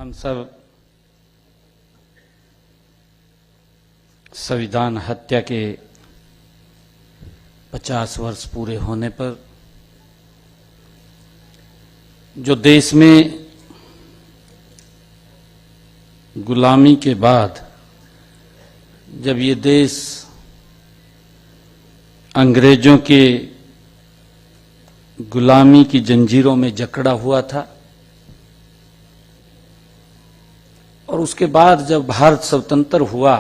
हम सब संविधान हत्या के 50 वर्ष पूरे होने पर जो देश में गुलामी के बाद जब ये देश अंग्रेजों के गुलामी की जंजीरों में जकड़ा हुआ था और उसके बाद जब भारत स्वतंत्र हुआ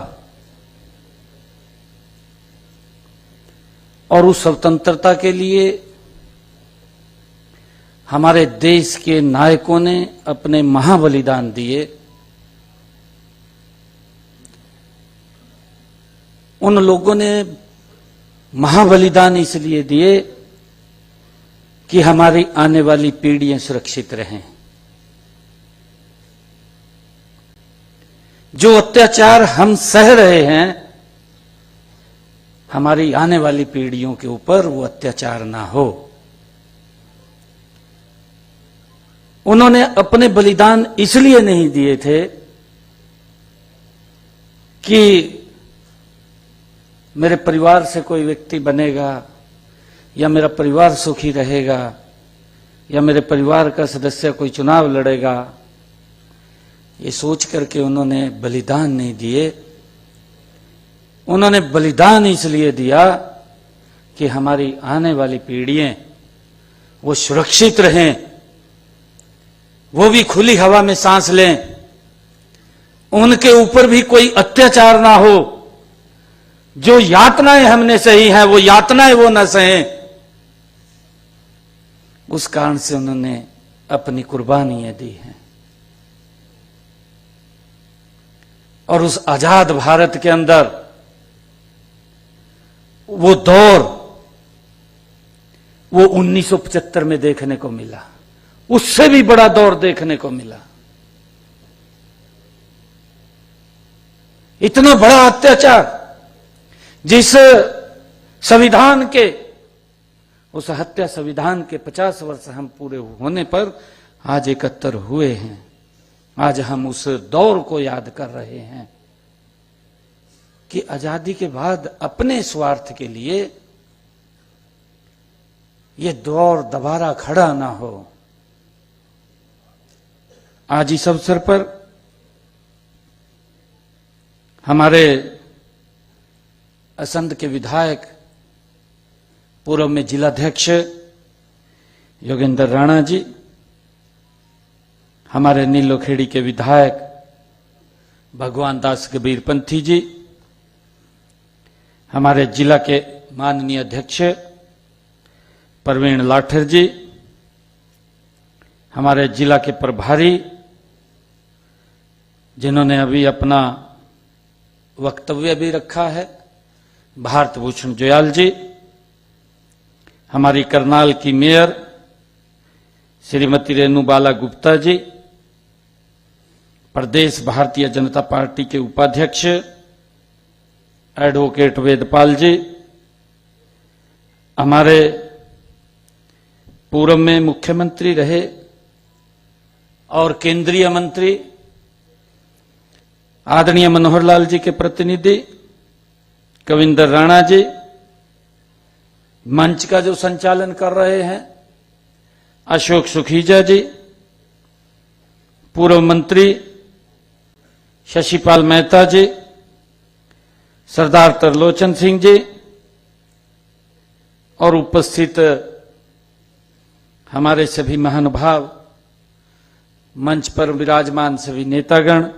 और उस स्वतंत्रता के लिए हमारे देश के नायकों ने अपने महाबलिदान दिए। उन लोगों ने महाबलिदान इसलिए दिए कि हमारी आने वाली पीढ़ियां सुरक्षित रहें। जो अत्याचार हम सह रहे हैं हमारी आने वाली पीढ़ियों के ऊपर वो अत्याचार ना हो। उन्होंने अपने बलिदान इसलिए नहीं दिए थे कि मेरे परिवार से कोई व्यक्ति बनेगा या मेरा परिवार सुखी रहेगा या मेरे परिवार का सदस्य कोई चुनाव लड़ेगा, ये सोच करके उन्होंने बलिदान नहीं दिए। उन्होंने बलिदान इसलिए दिया कि हमारी आने वाली पीढ़ियां वो सुरक्षित रहें, वो भी खुली हवा में सांस लें, उनके ऊपर भी कोई अत्याचार ना हो। जो यातनाएं हमने सही हैं वो यातनाएं वो न सहें। उस कारण से उन्होंने अपनी कुर्बानियां दी हैं और उस आजाद भारत के अंदर वो दौर वो 1975 में देखने को मिला, उससे भी बड़ा दौर देखने को मिला। इतना बड़ा अत्याचार जिस संविधान के उस हत्या संविधान के 50 वर्ष हम पूरे होने पर आज 71 हुए हैं। आज हम उस दौर को याद कर रहे हैं कि आजादी के बाद अपने स्वार्थ के लिए ये दौर दोबारा खड़ा ना हो। आज इस अवसर पर हमारे असंध के विधायक पूर्व में जिलाध्यक्ष योगेंद्र राणा जी, हमारे नीलोखेड़ी के विधायक भगवान दास कबीरपंथी जी, हमारे जिला के माननीय अध्यक्ष प्रवीण लाठर जी, हमारे जिला के प्रभारी जिन्होंने अभी अपना वक्तव्य भी रखा है, भारत भूषण जोयाल जी, हमारी करनाल की मेयर श्रीमती रेणु बाला गुप्ता जी, प्रदेश भारतीय जनता पार्टी के उपाध्यक्ष एडवोकेट वेदपाल जी, हमारे पूर्व में मुख्यमंत्री रहे और केंद्रीय मंत्री आदरणीय मनोहर लाल जी के प्रतिनिधि कविंदर राणा जी, मंच का जो संचालन कर रहे हैं अशोक सुखीजा जी, पूर्व मंत्री शशिपाल मेहता जी, सरदार तरलोचन सिंह जी और उपस्थित हमारे सभी महानुभाव, मंच पर विराजमान सभी नेतागण,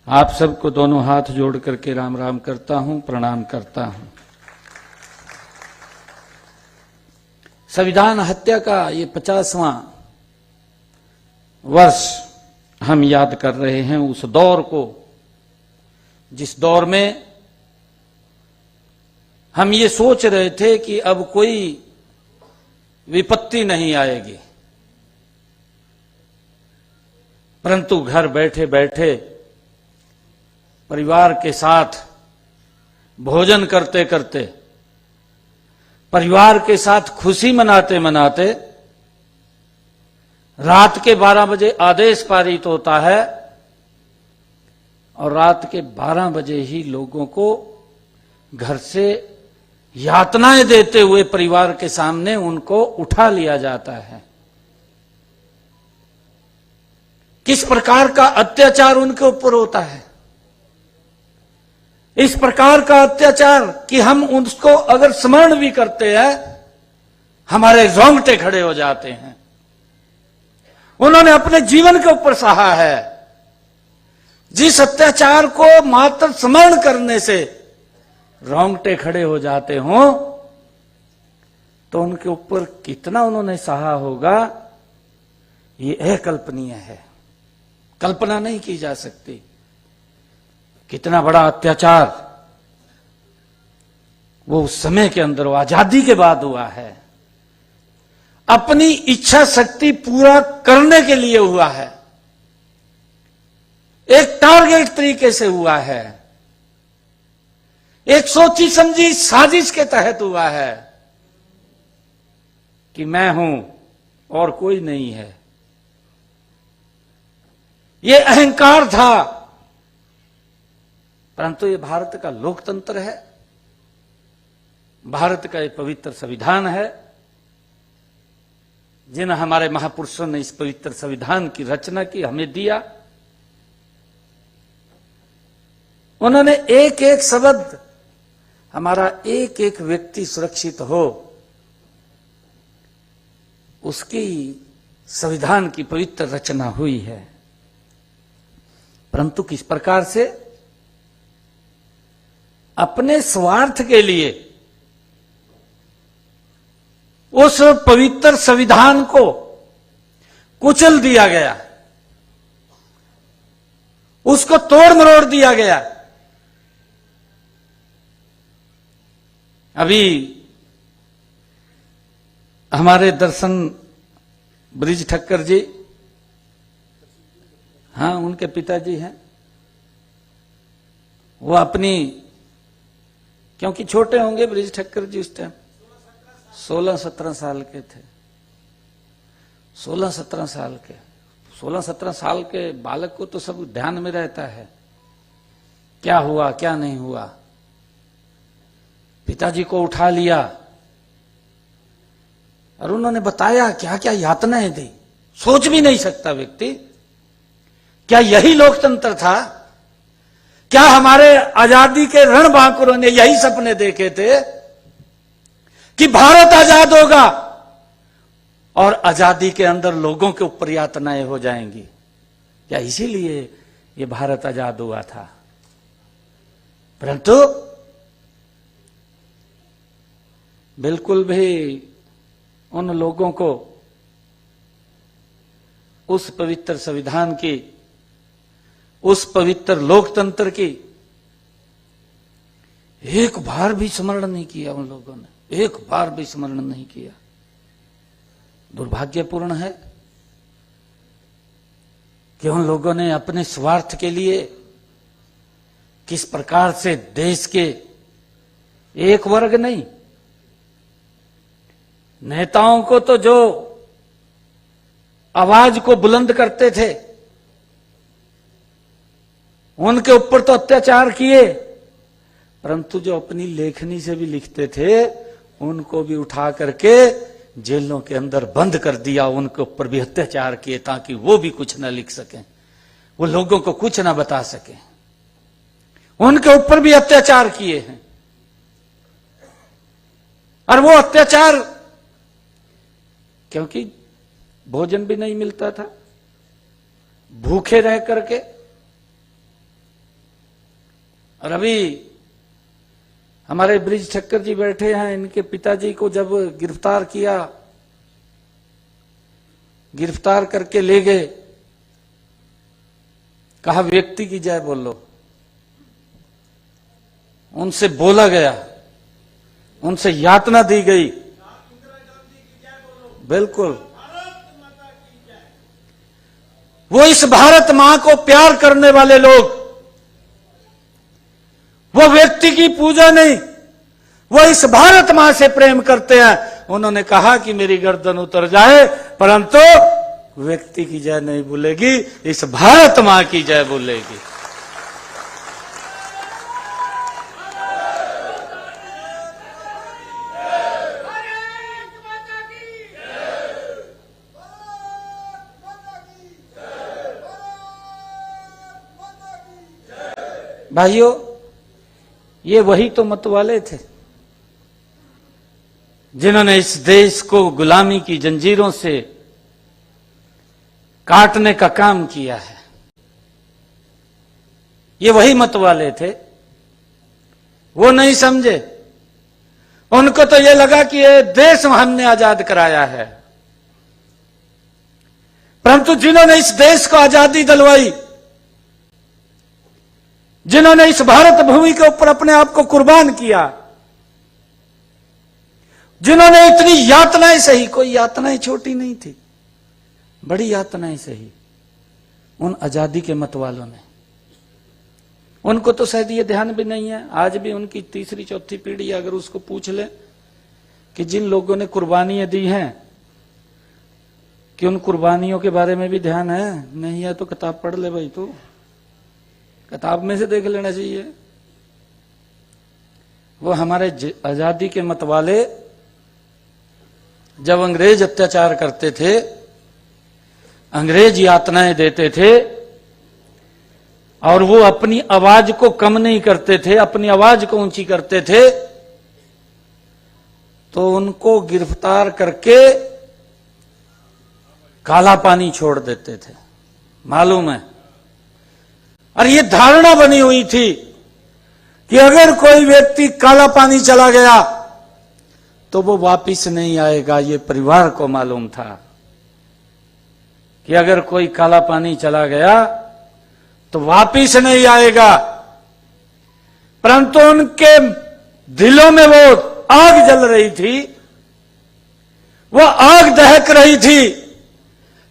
आप सबको दोनों हाथ जोड़ करके राम राम करता हूं, प्रणाम करता हूं। संविधान हत्या का ये 50वां वर्ष हम याद कर रहे हैं उस दौर को जिस दौर में हम ये सोच रहे थे कि अब कोई विपत्ति नहीं आएगी, परंतु घर बैठे बैठे परिवार के साथ भोजन करते करते, परिवार के साथ खुशी मनाते मनाते रात के 12 बजे आदेश पारित होता है और रात के 12 बजे ही लोगों को घर से यातनाएं देते हुए परिवार के सामने उनको उठा लिया जाता है। किस प्रकार का अत्याचार उनके ऊपर होता है, इस प्रकार का अत्याचार कि हम उसको अगर स्मरण भी करते हैं हमारे रोंगटे खड़े हो जाते हैं। उन्होंने अपने जीवन के ऊपर सहा है। जिस अत्याचार को मात्र स्मरण करने से रोंगटे खड़े हो जाते हों तो उनके ऊपर कितना उन्होंने सहा होगा, ये अकल्पनीय है, कल्पना नहीं की जा सकती। कितना बड़ा अत्याचार वो उस समय के अंदर, वो आजादी के बाद हुआ है, अपनी इच्छा शक्ति पूरा करने के लिए हुआ है, एक टारगेट तरीके से हुआ है, एक सोची समझी साजिश के तहत हुआ है कि मैं हूं और कोई नहीं है। ये अहंकार था, परंतु ये भारत का लोकतंत्र है, भारत का ये पवित्र संविधान है। जिन हमारे महापुरुषों ने इस पवित्र संविधान की रचना की, हमें दिया, उन्होंने एक एक शब्द, हमारा एक एक व्यक्ति सुरक्षित हो, उसकी संविधान की पवित्र रचना हुई है। परंतु किस प्रकार से अपने स्वार्थ के लिए उस पवित्र संविधान को कुचल दिया गया, उसको तोड़ मरोड़ दिया गया। अभी हमारे दर्शन ब्रिज ठक्कर जी, हाँ उनके पिताजी हैं, वो अपनी, क्योंकि छोटे होंगे ब्रिज ठक्कर जी उस टाइम 16-17 साल के थे, 16-17 साल के, 16-17 साल के बालक को तो सब ध्यान में रहता है क्या हुआ क्या नहीं हुआ। पिताजी को उठा लिया और उन्होंने बताया क्या क्या यातनाएं दी, सोच भी नहीं सकता व्यक्ति। क्या यही लोकतंत्र था? क्या हमारे आजादी के रणबांकुरों ने यही सपने देखे थे कि भारत आजाद होगा और आजादी के अंदर लोगों के ऊपर यातनाएं हो जाएंगी? क्या इसीलिए ये भारत आजाद हुआ था? परंतु बिल्कुल भी उन लोगों को उस पवित्र संविधान की, उस पवित्र लोकतंत्र की एक बार भी स्मरण नहीं किया। उन लोगों ने एक बार भी स्मरण नहीं किया। दुर्भाग्यपूर्ण है कि उन लोगों ने अपने स्वार्थ के लिए किस प्रकार से देश के एक वर्ग नहीं, नेताओं को तो जो आवाज को बुलंद करते थे उनके ऊपर तो अत्याचार किए, परंतु जो अपनी लेखनी से भी लिखते थे उनको भी उठा करके जेलों के अंदर बंद कर दिया, उनके ऊपर भी अत्याचार किए ताकि वो भी कुछ ना लिख सकें, वो लोगों को कुछ ना बता सकें। उनके ऊपर भी अत्याचार किए हैं। और वो अत्याचार क्योंकि भोजन भी नहीं मिलता था, भूखे रह करके। और अभी हमारे ब्रिज ठक्कर जी बैठे हैं, इनके पिताजी को जब गिरफ्तार किया, गिरफ्तार करके ले गए, कहा व्यक्ति की जय बोलो। उनसे बोला गया, उनसे यातना दी गई, बिल्कुल वो इस भारत मां को प्यार करने वाले लोग, वो व्यक्ति की पूजा नहीं, वो इस भारत मां से प्रेम करते हैं। उन्होंने कहा कि मेरी गर्दन उतर जाए परंतु व्यक्ति की जय नहीं बोलेगी, इस भारत मां की जय बोलेगी। भाइयों, ये वही तो मत वाले थे जिन्होंने इस देश को गुलामी की जंजीरों से काटने का काम किया है। ये वही मत वाले थे। वो नहीं समझे, उनको तो ये लगा कि ये देश हमने आजाद कराया है। परंतु जिन्होंने इस देश को आजादी दिलवाई, जिन्होंने इस भारत भूमि के ऊपर अपने आप को कुर्बान किया, जिन्होंने इतनी यातनाएं सही, कोई यातनाएं छोटी नहीं थी, बड़ी यातनाएं सही, उन आजादी के मत वालों ने, उनको तो शायद ये ध्यान भी नहीं है। आज भी उनकी तीसरी चौथी पीढ़ी अगर उसको पूछ ले कि जिन लोगों ने कुर्बानियां दी हैं, कि उन कुर्बानियों के बारे में भी ध्यान है, नहीं है तो किताब पढ़ ले भाई, तू किताब में से देख लेना चाहिए। वो हमारे आजादी के मत वाले जब अंग्रेज अत्याचार करते थे, अंग्रेज यातनाएं देते थे, और वो अपनी आवाज को कम नहीं करते थे, अपनी आवाज को ऊंची करते थे, तो उनको गिरफ्तार करके काला पानी छोड़ देते थे। मालूम है? और ये धारणा बनी हुई थी कि अगर कोई व्यक्ति काला पानी चला गया तो वो वापिस नहीं आएगा। ये परिवार को मालूम था कि अगर कोई काला पानी चला गया तो वापिस नहीं आएगा। परंतु उनके दिलों में वो आग जल रही थी, वो आग दहक रही थी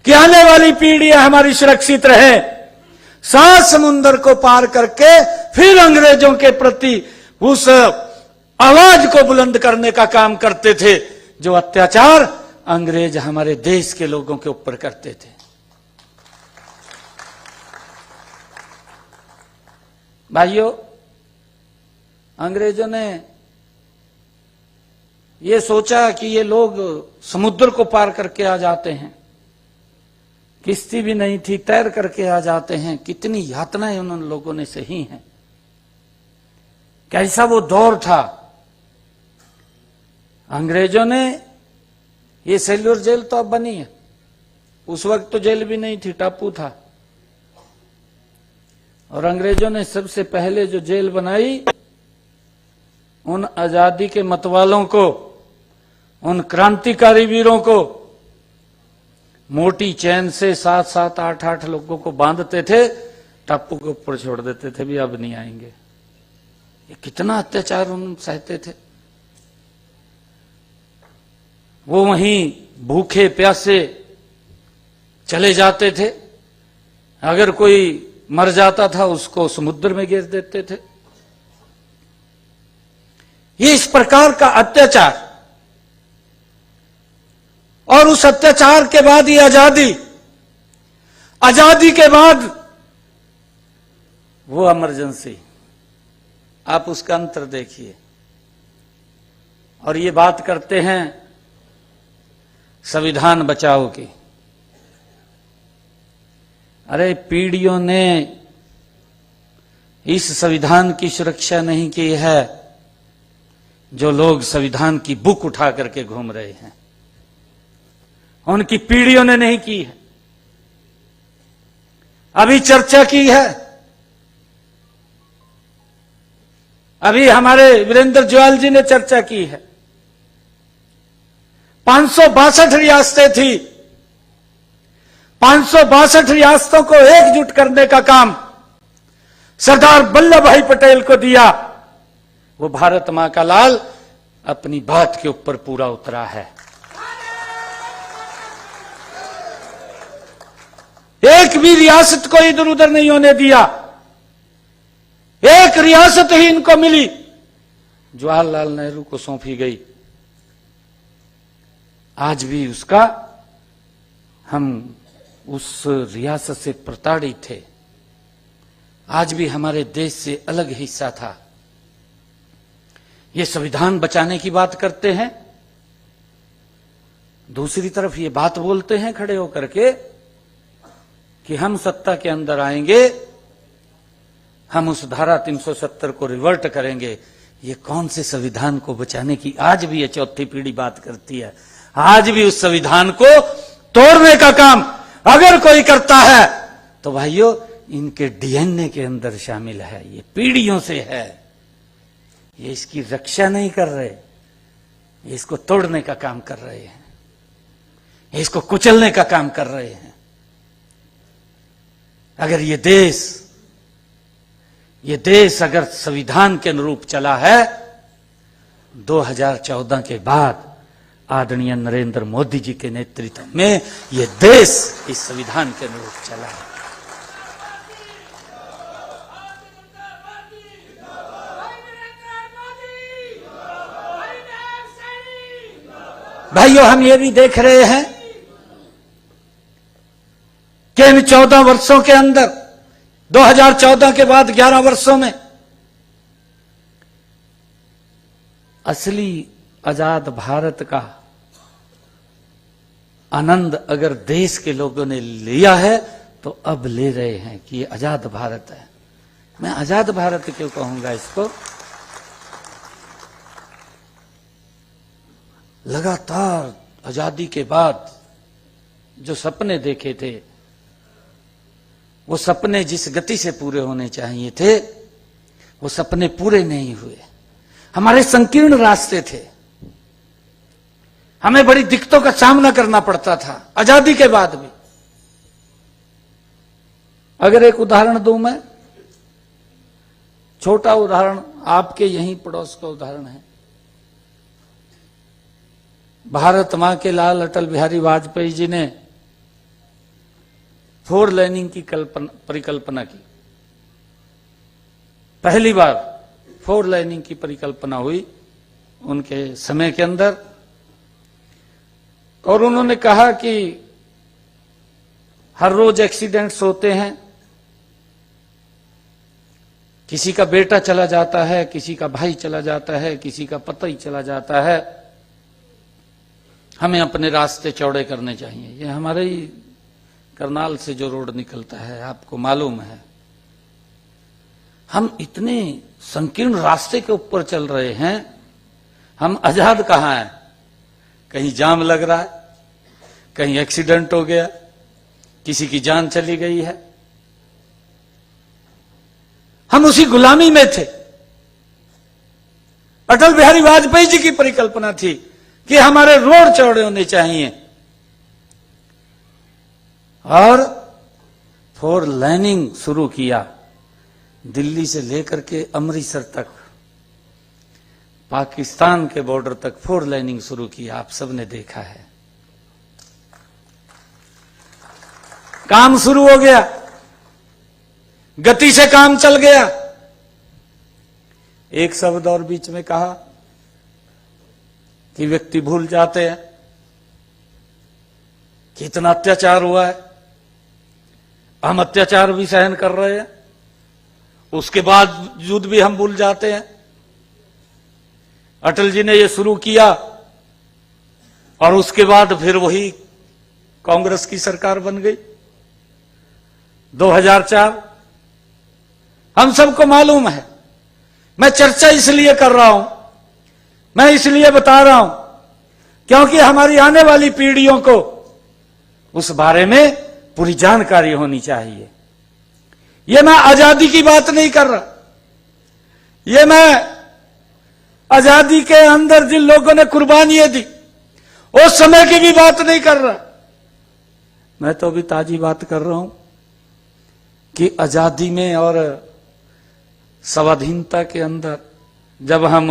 कि आने वाली पीढ़ियां हमारी सुरक्षित रहे। 7 समुंदर को पार करके फिर अंग्रेजों के प्रति उस आवाज को बुलंद करने का काम करते थे, जो अत्याचार अंग्रेज हमारे देश के लोगों के ऊपर करते थे। भाइयों, अंग्रेजों ने ये सोचा कि ये लोग समुद्र को पार करके आ जाते हैं, किश्ती भी नहीं थी, तैर करके आ जाते हैं। कितनी यातनाएं उन लोगों ने सही हैं। कैसा वो दौर था। अंग्रेजों ने, ये सेल्यूर जेल तो अब बनी है, उस वक्त तो जेल भी नहीं थी, टापू था। और अंग्रेजों ने सबसे पहले जो जेल बनाई, उन आजादी के मतवालों को, उन क्रांतिकारी वीरों को मोटी चैन से 7-7, 8-8 लोगों को बांधते थे, टापू के ऊपर छोड़ देते थे, भी अब नहीं आएंगे। ये कितना अत्याचार उन सहते थे। वो वहीं भूखे प्यासे चले जाते थे। अगर कोई मर जाता था उसको समुद्र में गिर देते थे। ये इस प्रकार का अत्याचार, और उस अत्याचार के बाद ये आजादी, आजादी के बाद वो इमरजेंसी, आप उसका अंतर देखिए। और ये बात करते हैं संविधान बचाओ की। अरे पीढ़ियों ने इस संविधान की सुरक्षा नहीं की है जो लोग संविधान की बुक उठा करके घूम रहे हैं। उनकी पीढ़ियों ने नहीं की है। अभी चर्चा की है, अभी हमारे वीरेंद्र जवाल जी ने चर्चा की है। 562 रियासतें थी, 562 रियासतों को एकजुट करने का काम सरदार वल्लभ भाई पटेल को दिया। वो भारत मां का लाल अपनी बात के ऊपर पूरा उतरा है। एक भी रियासत को इधर उधर नहीं होने दिया। एक रियासत ही इनको मिली, जवाहरलाल नेहरू को सौंपी गई। आज भी उसका हम उस रियासत से प्रताड़ित थे, आज भी हमारे देश से अलग हिस्सा था। ये संविधान बचाने की बात करते हैं, दूसरी तरफ ये बात बोलते हैं खड़े होकर के कि हम सत्ता के अंदर आएंगे, हम उस धारा 370 को रिवर्ट करेंगे। ये कौन से संविधान को बचाने की आज भी ये चौथी पीढ़ी बात करती है। आज भी उस संविधान को तोड़ने का काम अगर कोई करता है तो भाइयों इनके डीएनए के अंदर शामिल है, ये पीढ़ियों से है। ये इसकी रक्षा नहीं कर रहे, ये इसको तोड़ने का काम कर रहे हैं, ये इसको कुचलने का काम कर रहे हैं। अगर ये देश अगर संविधान के अनुरूप चला है, 2014 के बाद आदरणीय नरेंद्र मोदी जी के नेतृत्व में ये देश इस संविधान के अनुरूप चला है। भाइयों, हम ये भी देख रहे हैं कि इन 14 वर्षों के अंदर 2014 के बाद 11 वर्षों में असली आजाद भारत का आनंद अगर देश के लोगों ने लिया है तो अब ले रहे हैं कि ये आजाद भारत है। मैं आजाद भारत क्यों कहूंगा इसको? लगातार आजादी के बाद जो सपने देखे थे, वो सपने जिस गति से पूरे होने चाहिए थे वो सपने पूरे नहीं हुए। हमारे संकीर्ण रास्ते थे, हमें बड़ी दिक्कतों का सामना करना पड़ता था आजादी के बाद भी। अगर एक उदाहरण दूं मैं, छोटा उदाहरण, आपके यहीं पड़ोस का उदाहरण है। भारत मां के लाल अटल बिहारी वाजपेयी जी ने 4 लेनिंग की परिकल्पना की। पहली बार 4 लेनिंग की परिकल्पना हुई उनके समय के अंदर, और उन्होंने कहा कि हर रोज एक्सीडेंट्स होते हैं, किसी का बेटा चला जाता है, किसी का भाई चला जाता है, किसी का पति चला जाता है। हमें अपने रास्ते चौड़े करने चाहिए। ये हमारे ही करनाल से जो रोड निकलता है आपको मालूम है। हम इतने संकीर्ण रास्ते के ऊपर चल रहे हैं, हम आजाद कहां हैं? कहीं जाम लग रहा है, कहीं एक्सीडेंट हो गया, किसी की जान चली गई है। हम उसी गुलामी में थे। अटल बिहारी वाजपेयी जी की परिकल्पना थी कि हमारे रोड चौड़े होने चाहिए, और 4 लेनिंग शुरू किया। दिल्ली से लेकर के अमृतसर तक, पाकिस्तान के बॉर्डर तक 4 लेनिंग शुरू किया। आप सबने देखा है, काम शुरू हो गया, गति से काम चल गया। एक शब्द और बीच में कहा कि व्यक्ति भूल जाते हैं कि इतना अत्याचार हुआ है, हम अत्याचार भी सहन कर रहे हैं, उसके बावजूद भी हम भूल जाते हैं। अटल जी ने यह शुरू किया और उसके बाद फिर वही कांग्रेस की सरकार बन गई 2004। हम सबको मालूम है। मैं चर्चा इसलिए कर रहा हूं, मैं इसलिए बता रहा हूं क्योंकि हमारी आने वाली पीढ़ियों को उस बारे में पूरी जानकारी होनी चाहिए। यह मैं आजादी की बात नहीं कर रहा, यह मैं आजादी के अंदर जिन लोगों ने कुर्बानियां दी उस समय की भी बात नहीं कर रहा। मैं तो अभी ताजी बात कर रहा हूं कि आजादी में और स्वाधीनता के अंदर जब हम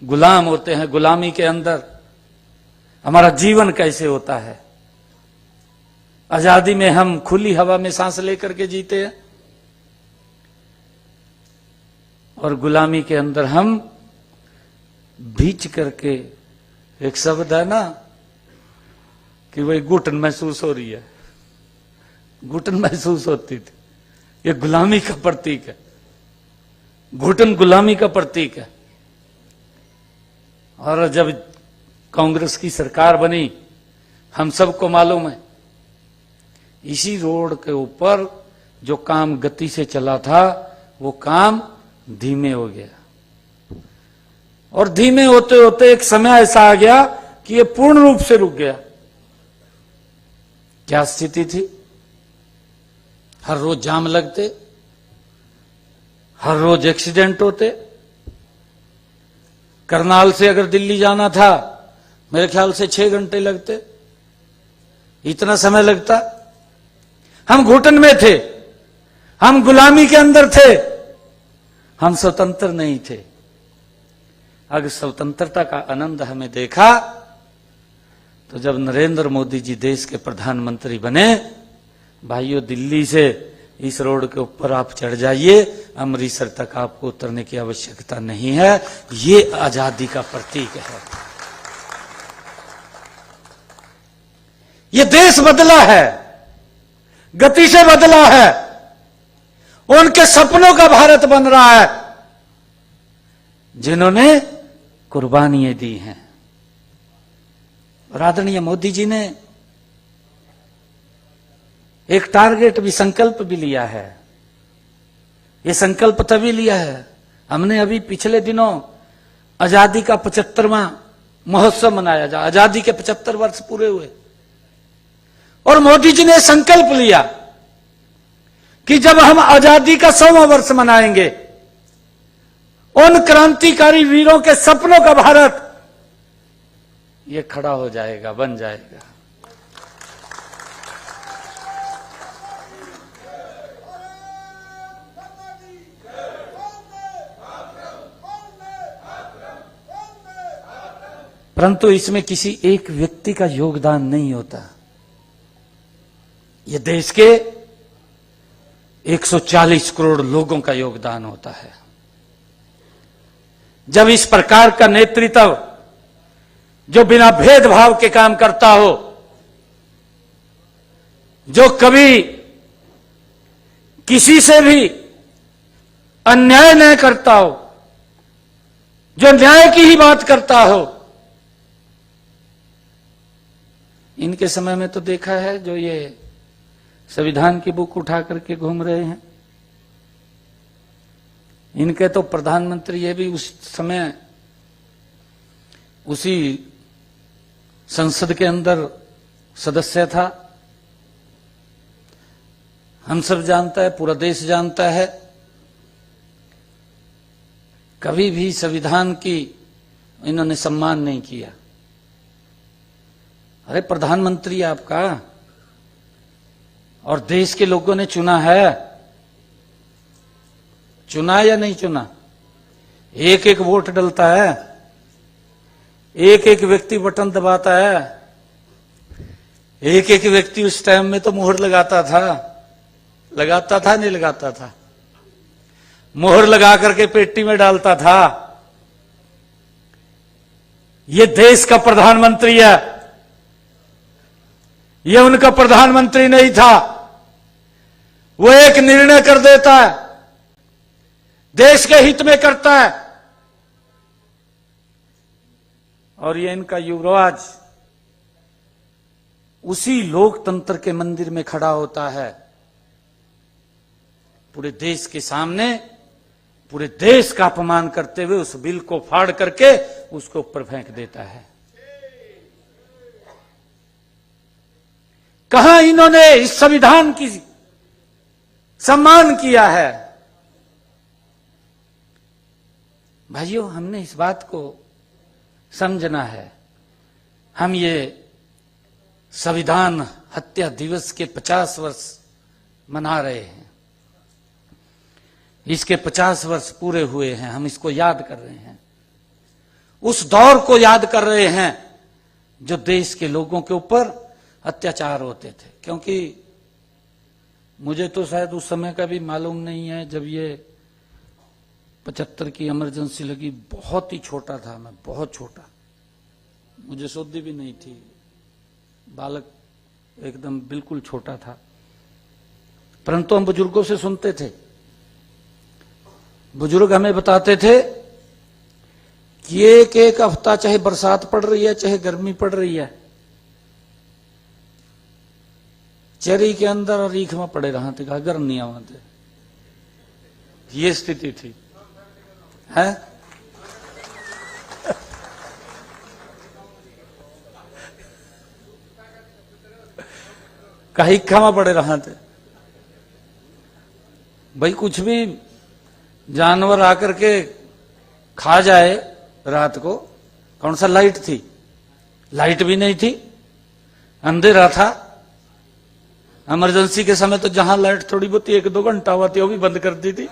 गुलाम होते हैं, गुलामी के अंदर हमारा जीवन कैसे होता है। आजादी में हम खुली हवा में सांस लेकर के जीते हैं, और गुलामी के अंदर हम भींच करके, एक शब्द है ना कि वही घुटन महसूस हो रही है, घुटन महसूस होती थी। ये गुलामी का प्रतीक है, घुटन गुलामी का प्रतीक है। और जब कांग्रेस की सरकार बनी, हम सबको मालूम है, इसी रोड के ऊपर जो काम गति से चला था वो काम धीमे हो गया, और धीमे होते होते एक समय ऐसा आ गया कि ये पूर्ण रूप से रुक गया। क्या स्थिति थी? हर रोज जाम लगते, हर रोज एक्सीडेंट होते। करनाल से अगर दिल्ली जाना था, मेरे ख्याल से 6 घंटे लगते, इतना समय लगता। हम घुटन में थे, हम गुलामी के अंदर थे, हम स्वतंत्र नहीं थे। अगर स्वतंत्रता का आनंद हमें देखा तो जब नरेंद्र मोदी जी देश के प्रधानमंत्री बने, भाइयों दिल्ली से इस रोड के ऊपर आप चढ़ जाइए, अमृतसर तक आपको उतरने की आवश्यकता नहीं है। ये आजादी का प्रतीक है। ये देश बदला है, गति से बदला है, उनके सपनों का भारत बन रहा है जिन्होंने कुर्बानियां दी हैं। और आदरणीय मोदी जी ने एक टारगेट भी, संकल्प भी लिया है। ये संकल्प तभी लिया है, हमने अभी पिछले दिनों आजादी का 75वां महोत्सव मनाया जा, आजादी के 75 वर्ष पूरे हुए, और मोदी जी ने संकल्प लिया कि जब हम आजादी का 100वां वर्ष मनाएंगे, उन क्रांतिकारी वीरों के सपनों का भारत ये खड़ा हो जाएगा, बन जाएगा। परंतु इसमें किसी एक व्यक्ति का योगदान नहीं होता, ये देश के 140 करोड़ लोगों का योगदान होता है। जब इस प्रकार का नेतृत्व जो बिना भेदभाव के काम करता हो, जो कभी किसी से भी अन्याय न करता हो, जो न्याय की ही बात करता हो, इनके समय में तो देखा है जो ये संविधान की बुक उठा करके घूम रहे हैं, इनके तो प्रधानमंत्री ये भी उस समय उसी संसद के अंदर सदस्य था। हम सब जानता है, पूरा देश जानता है, कभी भी संविधान की इन्होंने सम्मान नहीं किया। अरे प्रधानमंत्री आपका, और देश के लोगों ने चुना है, चुना या नहीं चुना? एक एक वोट डलता है, एक एक व्यक्ति बटन दबाता है, एक एक व्यक्ति उस टाइम में तो मोहर लगाता था नहीं लगाता था? मोहर लगा करके पेटी में डालता था। ये देश का प्रधानमंत्री है, ये उनका प्रधानमंत्री नहीं था। वो एक निर्णय कर देता है, देश के हित में करता है, और ये इनका युवराज उसी लोकतंत्र के मंदिर में खड़ा होता है, पूरे देश के सामने, पूरे देश का अपमान करते हुए उस बिल को फाड़ करके उसको ऊपर फेंक देता है। कहां इन्होंने इस संविधान की सम्मान किया है? भाइयों, हमने इस बात को समझना है। हम ये संविधान हत्या दिवस के 50 वर्ष मना रहे हैं, इसके 50 वर्ष पूरे हुए हैं, हम इसको याद कर रहे हैं, उस दौर को याद कर रहे हैं जो देश के लोगों के ऊपर अत्याचार होते थे। क्योंकि मुझे तो शायद उस समय का भी मालूम नहीं है, जब ये 75 की इमरजेंसी लगी, बहुत ही छोटा था मैं, बहुत छोटा, मुझे सुद्धि भी नहीं थी, बालक एकदम बिल्कुल छोटा था। परंतु हम बुजुर्गों से सुनते थे, बुजुर्ग हमें बताते थे कि एक एक हफ्ता चाहे बरसात पड़ रही है चाहे गर्मी पड़ रही है, चेरी के अंदर और रीख में पड़े रहा थे, घर नहीं आते, ये स्थिति थी है। कहीं खामा पड़े रहा थे भाई, कुछ भी जानवर आकर के खा जाए रात को। कौन सा लाइट थी, लाइट भी नहीं थी, अंधेरा था। इमरजेंसी के समय तो जहां लाइट थोड़ी बहुत 1-2 घंटा हुआ थी वो भी बंद कर दी थी।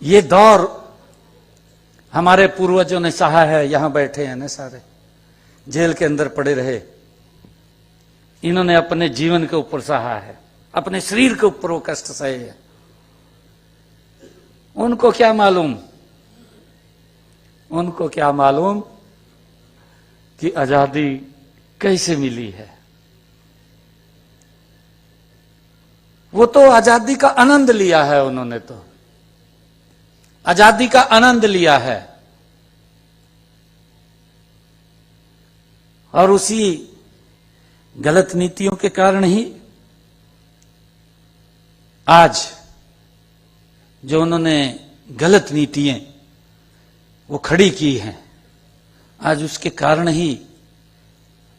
ये दौर हमारे पूर्वजों ने सहा है, यहां बैठे हैं ना सारे, जेल के अंदर पड़े रहे, इन्होंने अपने जीवन के ऊपर सहा है, अपने शरीर के ऊपर वो कष्ट सहे है। उनको क्या मालूम, उनको क्या मालूम कि आजादी कैसे मिली है। वो तो आजादी का आनंद लिया है, उन्होंने तो आजादी का आनंद लिया है। और उसी गलत नीतियों के कारण ही आज जो उन्होंने गलत नीतियां वो खड़ी की हैं, आज उसके कारण ही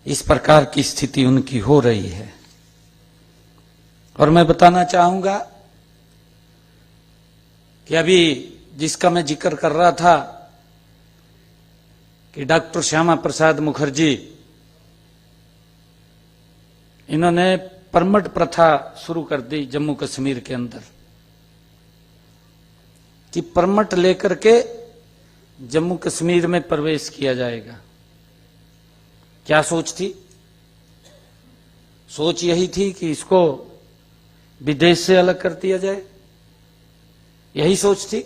इस प्रकार की स्थिति उनकी हो रही है। और मैं बताना चाहूंगा कि अभी जिसका मैं जिक्र कर रहा था कि डॉक्टर श्यामा प्रसाद मुखर्जी, इन्होंने परमट प्रथा शुरू कर दी जम्मू कश्मीर के अंदर कि परमट लेकर के जम्मू कश्मीर में प्रवेश किया जाएगा। क्या सोच थी? सोच यही थी कि इसको विदेश से अलग कर दिया जाए, यही सोच थी।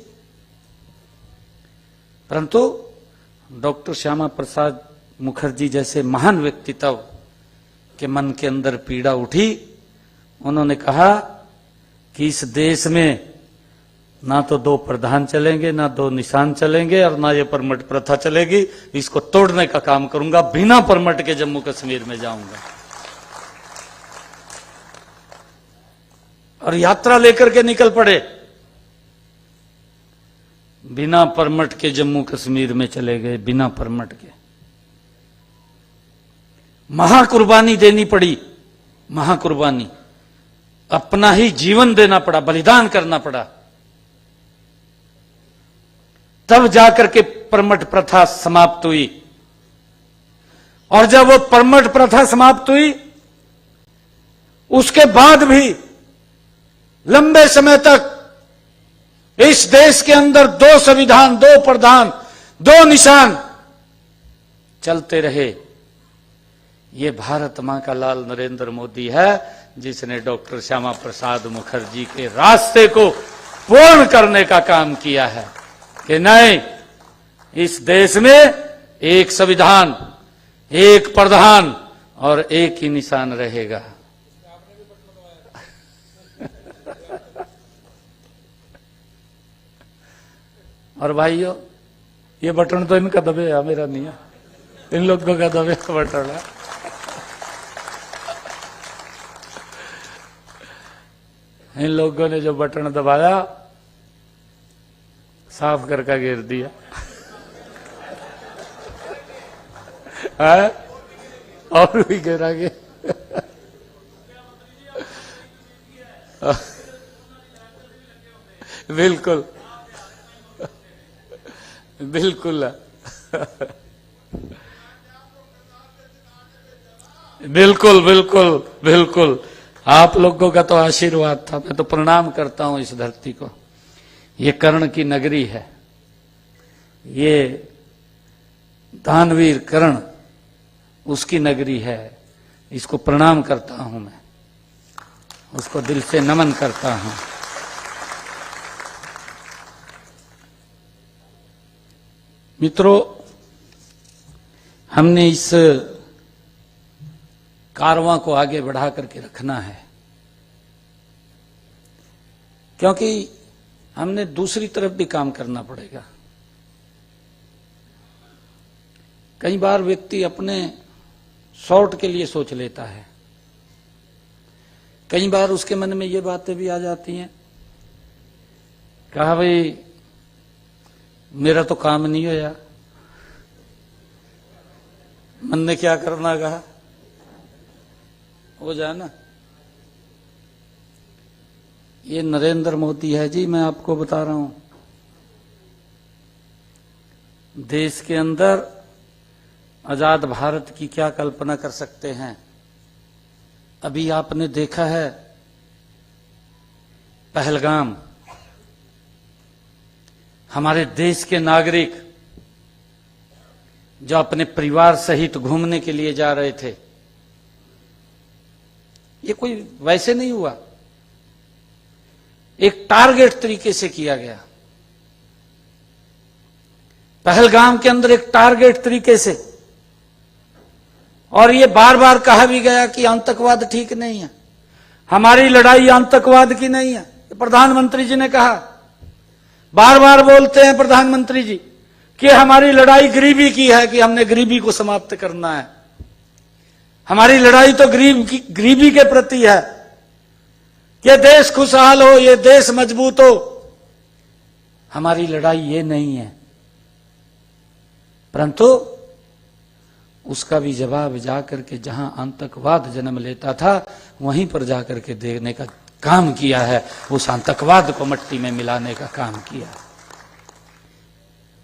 परंतु डॉक्टर श्यामा प्रसाद मुखर्जी जैसे महान व्यक्तित्व के मन के अंदर पीड़ा उठी। उन्होंने कहा कि इस देश में ना तो 2 प्रधान चलेंगे, ना 2 निशान चलेंगे, और ना ये परमट प्रथा चलेगी। इसको तोड़ने का काम करूंगा, बिना परमट के जम्मू कश्मीर में जाऊंगा। और यात्रा लेकर के निकल पड़े, बिना परमट के जम्मू कश्मीर में चले गए, बिना परमट के। महाकुर्बानी देनी पड़ी, महाकुर्बानी, अपना ही जीवन देना पड़ा, बलिदान करना पड़ा, तब जाकर के परमट प्रथा समाप्त हुई। और जब वो परमट प्रथा समाप्त हुई, उसके बाद भी लंबे समय तक इस देश के अंदर 2 संविधान, 2 प्रधान, 2 निशान चलते रहे। ये भारत मां का लाल नरेंद्र मोदी है जिसने डॉक्टर श्यामा प्रसाद मुखर्जी के रास्ते को पूर्ण करने का काम किया है कि नहीं, इस देश में एक संविधान, एक प्रधान और एक ही निशान रहेगा। और भाइयों, ये बटन तो इनका दबे है, मेरा नहीं है, इन लोगों का दबे का बटन है। इन लोगों ने जो बटन दबाया, साफ करके गिर दिया है, और भी गिरा गया। बिल्कुल बिल्कुल बिल्कुल बिल्कुल बिल्कुल, आप लोगों का तो आशीर्वाद था। मैं तो प्रणाम करता हूं इस धरती को। ये कर्ण की नगरी है, ये दानवीर कर्ण उसकी नगरी है। इसको प्रणाम करता हूं मैं, उसको दिल से नमन करता हूं। मित्रों, हमने इस कारवां को आगे बढ़ा करके रखना है, क्योंकि हमने दूसरी तरफ भी काम करना पड़ेगा। कई बार व्यक्ति अपने शॉर्ट के लिए सोच लेता है, कई बार उसके मन में ये बातें भी आ जाती हैं, कहा भाई मेरा तो काम नहीं होया, मन ने क्या करना, कहा हो जाए ना। ये नरेंद्र मोदी है जी, मैं आपको बता रहा हूं, देश के अंदर आजाद भारत की क्या कल्पना कर सकते हैं। अभी आपने देखा है पहलगाम, हमारे देश के नागरिक जो अपने परिवार सहित घूमने के लिए जा रहे थे, ये कोई वैसे नहीं हुआ, एक टारगेट तरीके से किया गया। पहलगाम के अंदर एक टारगेट तरीके से, और ये बार बार कहा भी गया कि आतंकवाद ठीक नहीं है, हमारी लड़ाई आतंकवाद की नहीं है। प्रधानमंत्री जी ने कहा, बार बार बोलते हैं प्रधानमंत्री जी कि हमारी लड़ाई गरीबी की है, कि हमने गरीबी को समाप्त करना है, हमारी लड़ाई तो गरीबी के प्रति है, कि देश खुशहाल हो, ये देश मजबूत हो। हमारी लड़ाई ये नहीं है। परंतु उसका भी जवाब जाकर के जहां आतंकवाद जन्म लेता था, वहीं पर जाकर के देने का काम किया है, उस आतंकवाद को मट्टी में मिलाने का काम किया।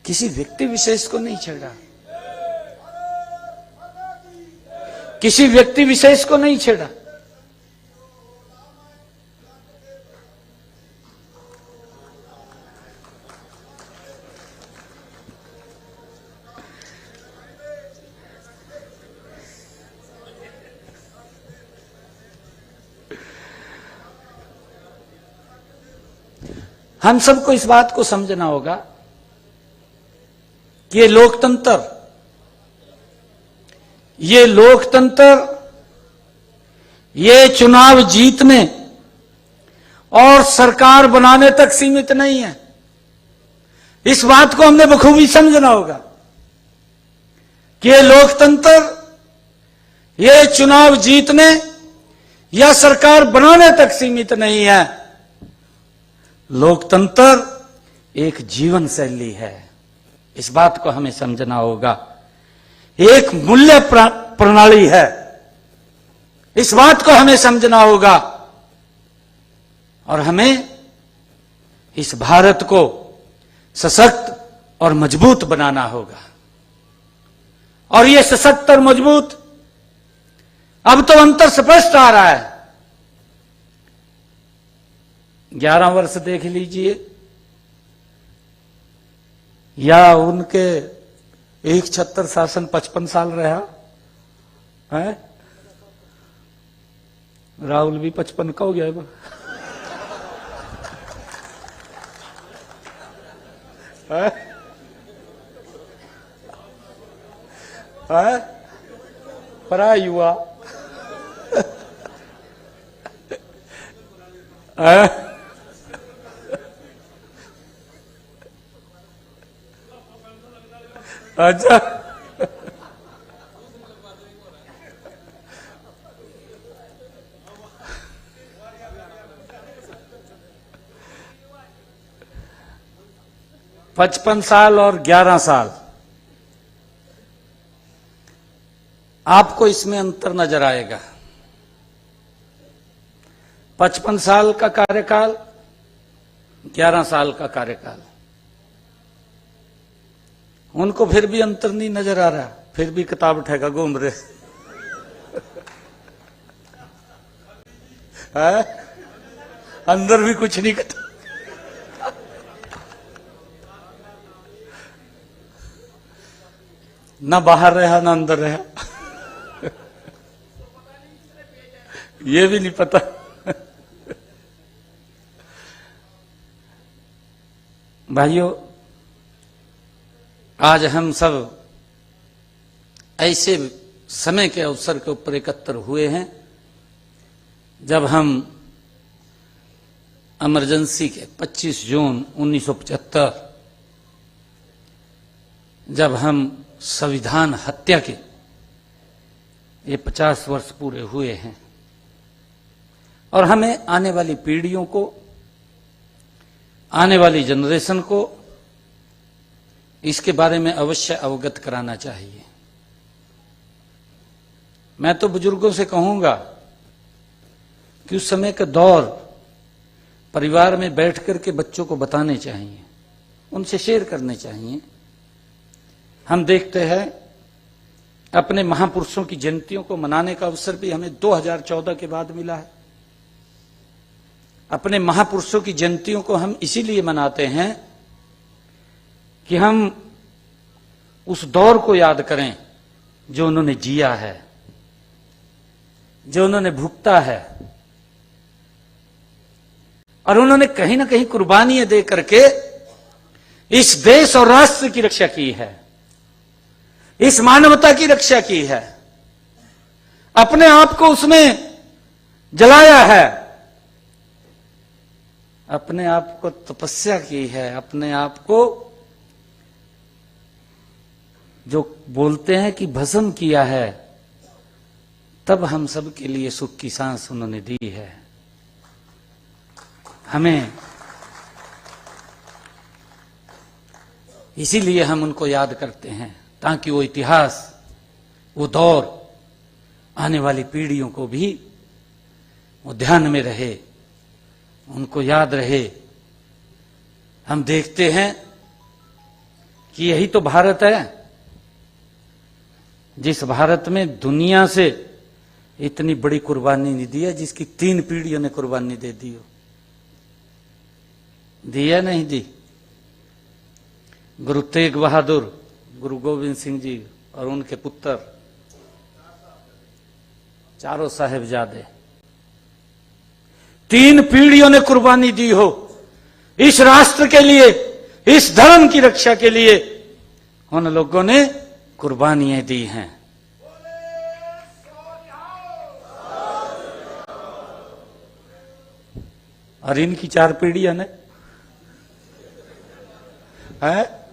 किसी व्यक्ति विशेष को नहीं छेड़ा, किसी व्यक्ति विशेष को नहीं छेड़ा। हम सबको इस बात को समझना होगा कि ये लोकतंत्र, ये चुनाव जीतने और सरकार बनाने तक सीमित नहीं है। इस बात को हमने बखूबी समझना होगा कि ये लोकतंत्र, ये चुनाव जीतने या सरकार बनाने तक सीमित नहीं है। लोकतंत्र एक जीवन शैली है, इस बात को हमें समझना होगा। एक मूल्य प्रणाली है, इस बात को हमें समझना होगा। और हमें इस भारत को सशक्त और मजबूत बनाना होगा। और ये सशक्त और मजबूत, अब तो अंतर स्पष्ट आ रहा है। 11 वर्ष देख लीजिए, या उनके 176 शासन 55 साल रहा है। राहुल भी 55 का हो गया है? परा युवा अच्छा, पचपन साल और 11 साल, आपको इसमें अंतर नजर आएगा। 55 साल का कार्यकाल, 11 साल का कार्यकाल, उनको फिर भी अंतर नहीं नजर आ रहा, फिर भी किताब उठाएगा घूम रहे है? अंदर भी कुछ नहीं करता। ना बाहर रहा ना अंदर रहा ये भी नहीं पता। भाइयों, आज हम सब ऐसे समय के अवसर के ऊपर एकत्र हुए हैं जब हम इमरजेंसी के 25 जून 1975 जब हम संविधान हत्या के ये 50 वर्ष पूरे हुए हैं और हमें आने वाली पीढ़ियों को, आने वाली जनरेशन को इसके बारे में अवश्य अवगत कराना चाहिए। मैं तो बुजुर्गों से कहूंगा कि उस समय का दौर परिवार में बैठ करके बच्चों को बताने चाहिए, उनसे शेयर करने चाहिए। हम देखते हैं अपने महापुरुषों की जयंतियों को मनाने का अवसर भी हमें 2014 के बाद मिला है। अपने महापुरुषों की जयंतियों को हम इसीलिए मनाते हैं कि हम उस दौर को याद करें जो उन्होंने जिया है, जो उन्होंने भुगता है और उन्होंने कहीं ना कहीं कुर्बानियां दे करके इस देश और राष्ट्र की रक्षा की है, इस मानवता की रक्षा की है, अपने आप को उसमें जलाया है, अपने आप को तपस्या की है, अपने आप को जो बोलते हैं कि भस्म किया है, तब हम सब के लिए सुख की सांस उन्होंने दी है। हमें इसीलिए हम उनको याद करते हैं ताकि वो इतिहास, वो दौर आने वाली पीढ़ियों को भी वो ध्यान में रहे, उनको याद रहे। हम देखते हैं कि यही तो भारत है जिस भारत में दुनिया से इतनी बड़ी कुर्बानी नहीं दी है, जिसकी 3 पीढ़ियों ने कुर्बानी दे दी हो। दी है नहीं दी? गुरु तेग बहादुर, गुरु गोविंद सिंह जी और उनके पुत्र, चारों साहिबजादे, 3 पीढ़ियों ने कुर्बानी दी हो इस राष्ट्र के लिए, इस धर्म की रक्षा के लिए। उन लोगों ने कुर्बानियां दी हैं। और इनकी 4 पीढ़ियां ने है?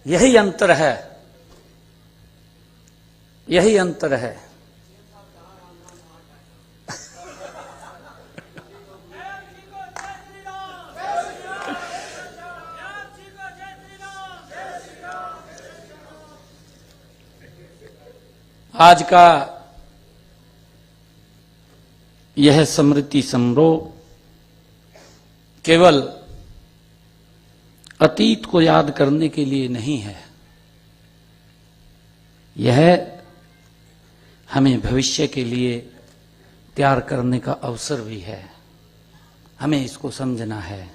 यही अंतर है, यही अंतर है। आज का यह स्मृति समारोह केवल अतीत को याद करने के लिए नहीं है, यह हमें भविष्य के लिए तैयार करने का अवसर भी है। हमें इसको समझना है।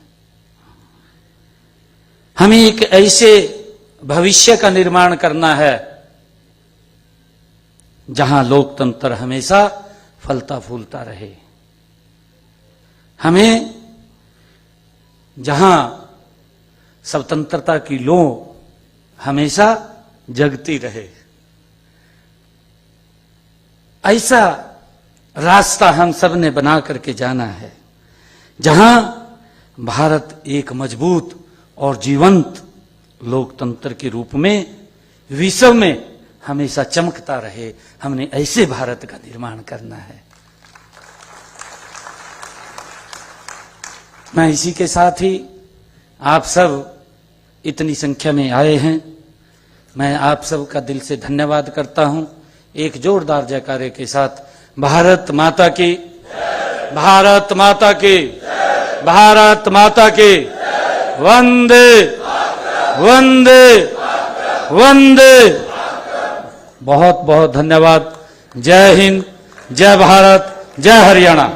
हमें एक ऐसे भविष्य का निर्माण करना है जहां लोकतंत्र हमेशा फलता फूलता रहे, हमें जहां स्वतंत्रता की लौ हमेशा जगती रहे, ऐसा रास्ता हम सब ने बना करके जाना है जहां भारत एक मजबूत और जीवंत लोकतंत्र के रूप में विश्व में हमेशा चमकता रहे। हमने ऐसे भारत का निर्माण करना है। मैं इसी के साथ ही आप सब इतनी संख्या में आए हैं, मैं आप सब का दिल से धन्यवाद करता हूं। एक जोरदार जयकारे के साथ भारत माता की, भारत माता की, भारत माता की, वंदे वंदे वंदे। बहुत बहुत धन्यवाद। जय हिंद, जय भारत, जय हरियाणा।